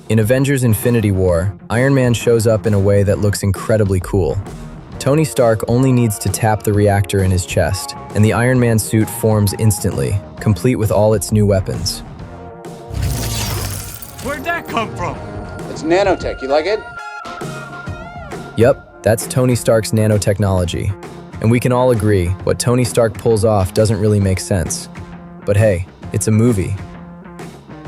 In Avengers Infinity War, Iron Man shows up in a way that looks incredibly cool. Tony Stark only needs to tap the reactor in his chest, and the Iron Man suit forms instantly, complete with all its new weapons. Where'd that come from? It's Nanotech, you like it? Yep, that's Tony Stark's nanotechnology. And we can all agree, what Tony Stark pulls off doesn't really make sense. But hey, it's a movie.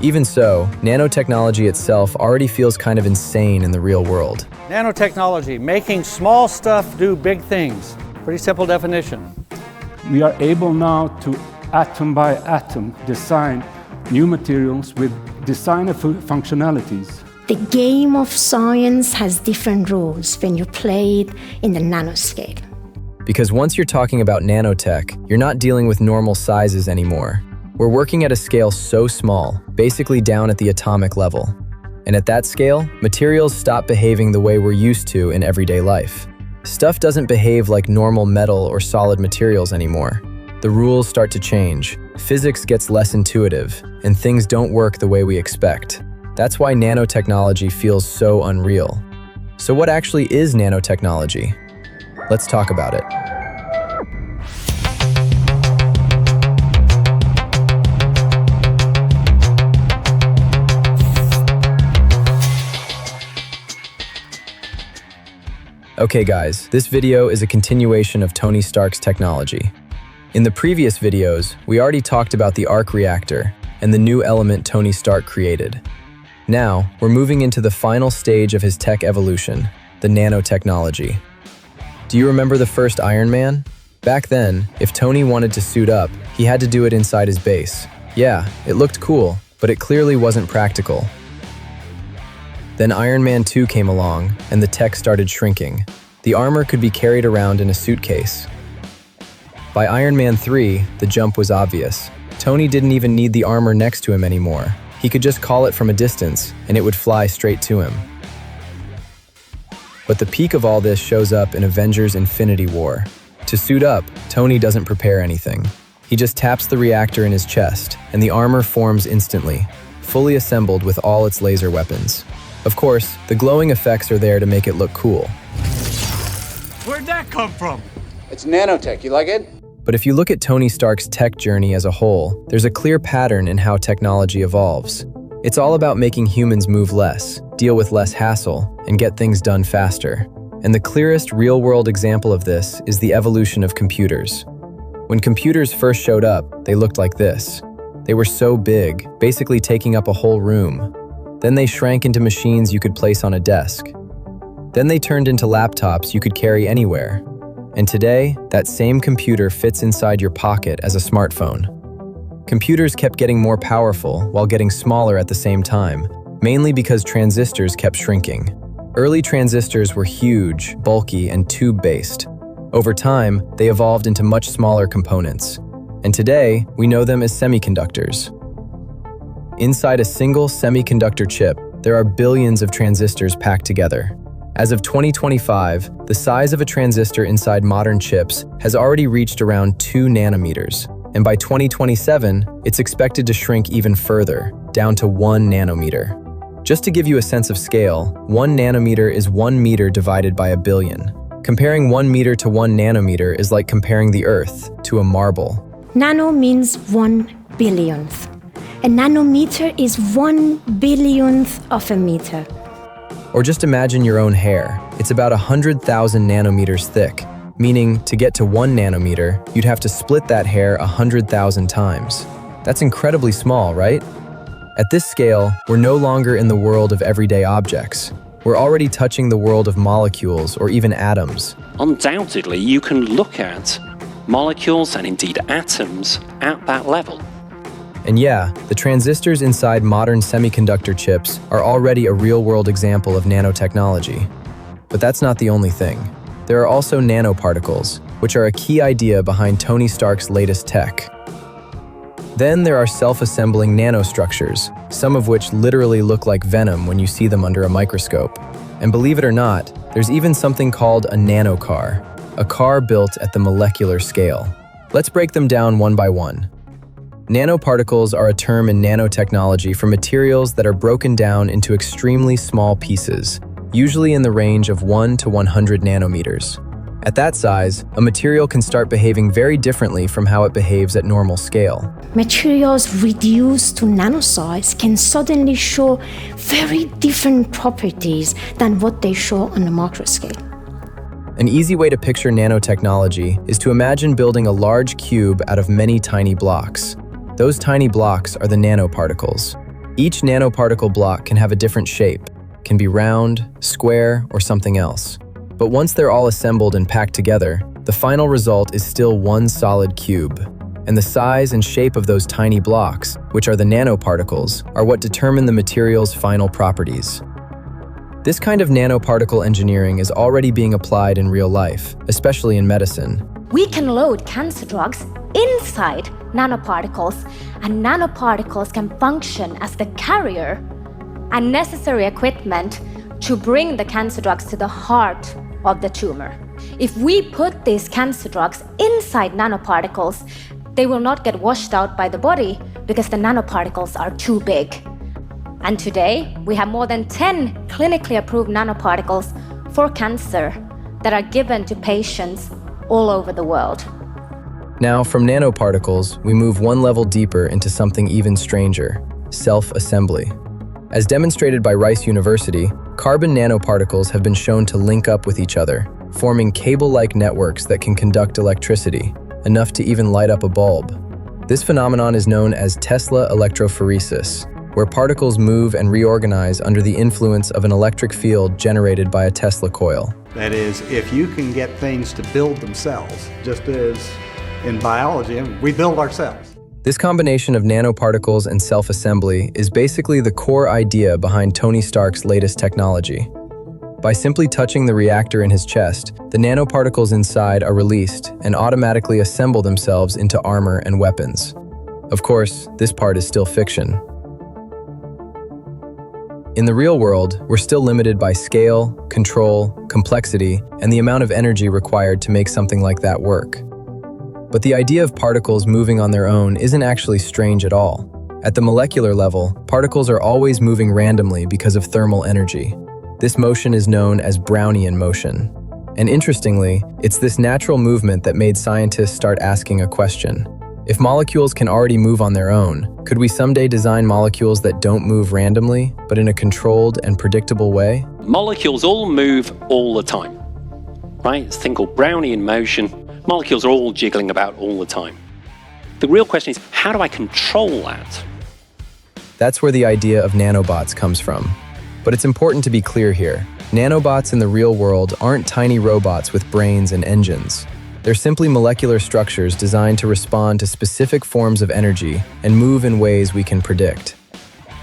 Even so, nanotechnology itself already feels kind of insane in the real world. Nanotechnology, making small stuff do big things. Pretty simple definition. We are able now to, atom by atom, design new materials with designer functionalities. The game of science has different rules when you play it in the nanoscale. Because once you're talking about nanotech, you're not dealing with normal sizes anymore. We're working at a scale so small, basically down at the atomic level. And at that scale, materials stop behaving the way we're used to in everyday life. Stuff doesn't behave like normal metal or solid materials anymore. The rules start to change, physics gets less intuitive, and things don't work the way we expect. That's why nanotechnology feels so unreal. So what actually is nanotechnology? Let's talk about it. Okay guys, this video is a continuation of Tony Stark's technology. In the previous videos, we already talked about the arc reactor and the new element Tony Stark created. Now, we're moving into the final stage of his tech evolution, the nanotechnology. Do you remember the first Iron Man? Back then, if Tony wanted to suit up, he had to do it inside his base. Yeah, it looked cool, but it clearly wasn't practical. Then Iron Man 2 came along, and the tech started shrinking. The armor could be carried around in a suitcase. By Iron Man 3, the jump was obvious. Tony didn't even need the armor next to him anymore. He could just call it from a distance, and it would fly straight to him. But the peak of all this shows up in Avengers Infinity War. To suit up, Tony doesn't prepare anything. He just taps the reactor in his chest, and the armor forms instantly, fully assembled with all its laser weapons. Of course, the glowing effects are there to make it look cool. Where'd that come from? It's Nanotech, you like it? But if you look at Tony Stark's tech journey as a whole, there's a clear pattern in how technology evolves. It's all about making humans move less, deal with less hassle, and get things done faster. And the clearest real-world example of this is the evolution of computers. When computers first showed up, they looked like this. They were so big, basically taking up a whole room. Then they shrank into machines you could place on a desk. Then they turned into laptops you could carry anywhere. And today, that same computer fits inside your pocket as a smartphone. Computers kept getting more powerful while getting smaller at the same time, mainly because transistors kept shrinking. Early transistors were huge, bulky, and tube-based. Over time, they evolved into much smaller components. And today, we know them as semiconductors. Inside a single semiconductor chip, there are billions of transistors packed together. As of 2025, the size of a transistor inside modern chips has already reached around 2 nanometers. And by 2027, it's expected to shrink even further, down to 1 nanometer. Just to give you a sense of scale, 1 nanometer is 1 meter divided by a billion. Comparing 1 meter to 1 nanometer is like comparing the Earth to a marble. Nano means 1 billionth. A nanometer is 1 billionth of a meter. Or just imagine your own hair. It's about 100,000 nanometers thick, meaning to get to 1 nanometer, you'd have to split that hair 100,000 times. That's incredibly small, right? At this scale, we're no longer in the world of everyday objects. We're already touching the world of molecules or even atoms. Undoubtedly, you can look at molecules and indeed atoms at that level. And yeah, the transistors inside modern semiconductor chips are already a real-world example of nanotechnology. But that's not the only thing. There are also nanoparticles, which are a key idea behind Tony Stark's latest tech. Then there are self-assembling nanostructures, some of which literally look like venom when you see them under a microscope. And believe it or not, there's even something called a nanocar, a car built at the molecular scale. Let's break them down one by one. Nanoparticles are a term in nanotechnology for materials that are broken down into extremely small pieces, usually in the range of 1 to 100 nanometers. At that size, a material can start behaving very differently from how it behaves at normal scale. Materials reduced to nanosize can suddenly show very different properties than what they show on the macro scale. An easy way to picture nanotechnology is to imagine building a large cube out of many tiny blocks. Those tiny blocks are the nanoparticles. Each nanoparticle block can have a different shape, can be round, square, or something else. But once they're all assembled and packed together, the final result is still one solid cube. And the size and shape of those tiny blocks, which are the nanoparticles, are what determine the material's final properties. This kind of nanoparticle engineering is already being applied in real life, especially in medicine. We can load cancer drugs inside nanoparticles, and nanoparticles can function as the carrier and necessary equipment to bring the cancer drugs to the heart of the tumor. If we put these cancer drugs inside nanoparticles, they will not get washed out by the body because the nanoparticles are too big. And today, we have more than 10 clinically approved nanoparticles for cancer that are given to patients all over the world. Now, from nanoparticles, we move one level deeper into something even stranger: self-assembly. As demonstrated by Rice University, carbon nanoparticles have been shown to link up with each other, forming cable-like networks that can conduct electricity, enough to even light up a bulb. This phenomenon is known as Tesla electrophoresis, where particles move and reorganize under the influence of an electric field generated by a Tesla coil. That is, if you can get things to build themselves, just as in biology, we build ourselves. This combination of nanoparticles and self-assembly is basically the core idea behind Tony Stark's latest technology. By simply touching the reactor in his chest, the nanoparticles inside are released and automatically assemble themselves into armor and weapons. Of course, this part is still fiction. In the real world, we're still limited by scale, control, complexity, and the amount of energy required to make something like that work. But the idea of particles moving on their own isn't actually strange at all. At the molecular level, particles are always moving randomly because of thermal energy. This motion is known as Brownian motion. And interestingly, it's this natural movement that made scientists start asking a question. If molecules can already move on their own, could we someday design molecules that don't move randomly, but in a controlled and predictable way? Molecules all move all the time, right? It's a thing called Brownian motion. Molecules are all jiggling about all the time. The real question is, how do I control that? That's where the idea of nanobots comes from. But it's important to be clear here. Nanobots in the real world aren't tiny robots with brains and engines. They're simply molecular structures designed to respond to specific forms of energy and move in ways we can predict.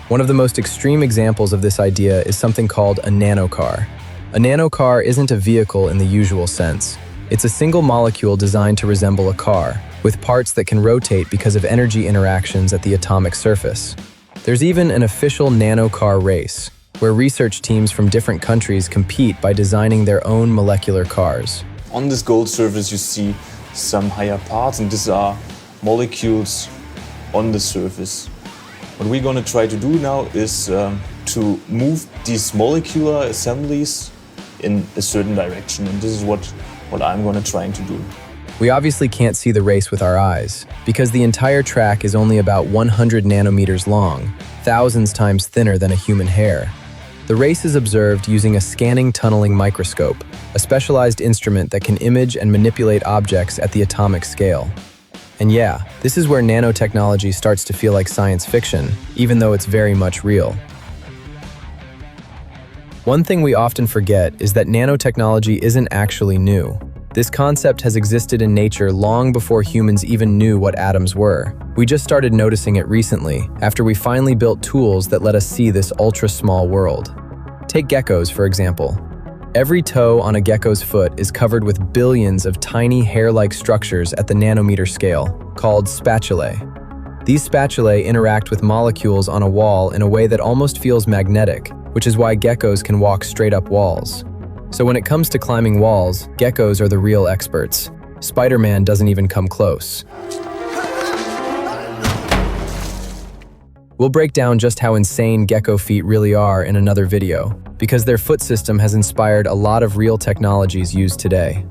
One of the most extreme examples of this idea is something called a nanocar. A nanocar isn't a vehicle in the usual sense. It's a single molecule designed to resemble a car, with parts that can rotate because of energy interactions at the atomic surface. There's even an official nanocar race, where research teams from different countries compete by designing their own molecular cars. On this gold surface you see some higher parts, and these are molecules on the surface. What we're going to try to do now is to move these molecular assemblies in a certain direction, and this is what I'm going to try to do. We obviously can't see the race with our eyes, because the entire track is only about 100 nanometers long, thousands times thinner than a human hair. The race is observed using a scanning tunneling microscope, a specialized instrument that can image and manipulate objects at the atomic scale. And yeah, this is where nanotechnology starts to feel like science fiction, even though it's very much real. One thing we often forget is that nanotechnology isn't actually new. This concept has existed in nature long before humans even knew what atoms were. We just started noticing it recently, after we finally built tools that let us see this ultra-small world. Take geckos, for example. Every toe on a gecko's foot is covered with billions of tiny hair-like structures at the nanometer scale, called spatulae. These spatulae interact with molecules on a wall in a way that almost feels magnetic, which is why geckos can walk straight up walls. So when it comes to climbing walls, geckos are the real experts. Spider-Man doesn't even come close. We'll break down just how insane gecko feet really are in another video, because their foot system has inspired a lot of real technologies used today.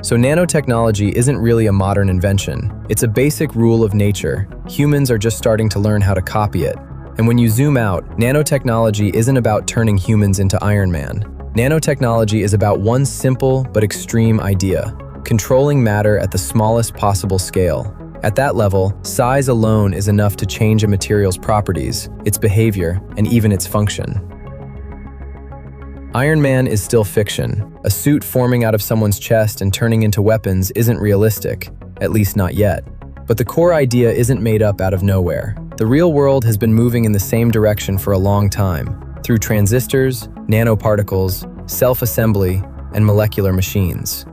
So nanotechnology isn't really a modern invention. It's a basic rule of nature. Humans are just starting to learn how to copy it. And when you zoom out, nanotechnology isn't about turning humans into Iron Man. Nanotechnology is about one simple but extreme idea: controlling matter at the smallest possible scale. At that level, size alone is enough to change a material's properties, its behavior, and even its function. Iron Man is still fiction. A suit forming out of someone's chest and turning into weapons isn't realistic, at least not yet. But the core idea isn't made up out of nowhere. The real world has been moving in the same direction for a long time, through transistors, nanoparticles, self-assembly, and molecular machines.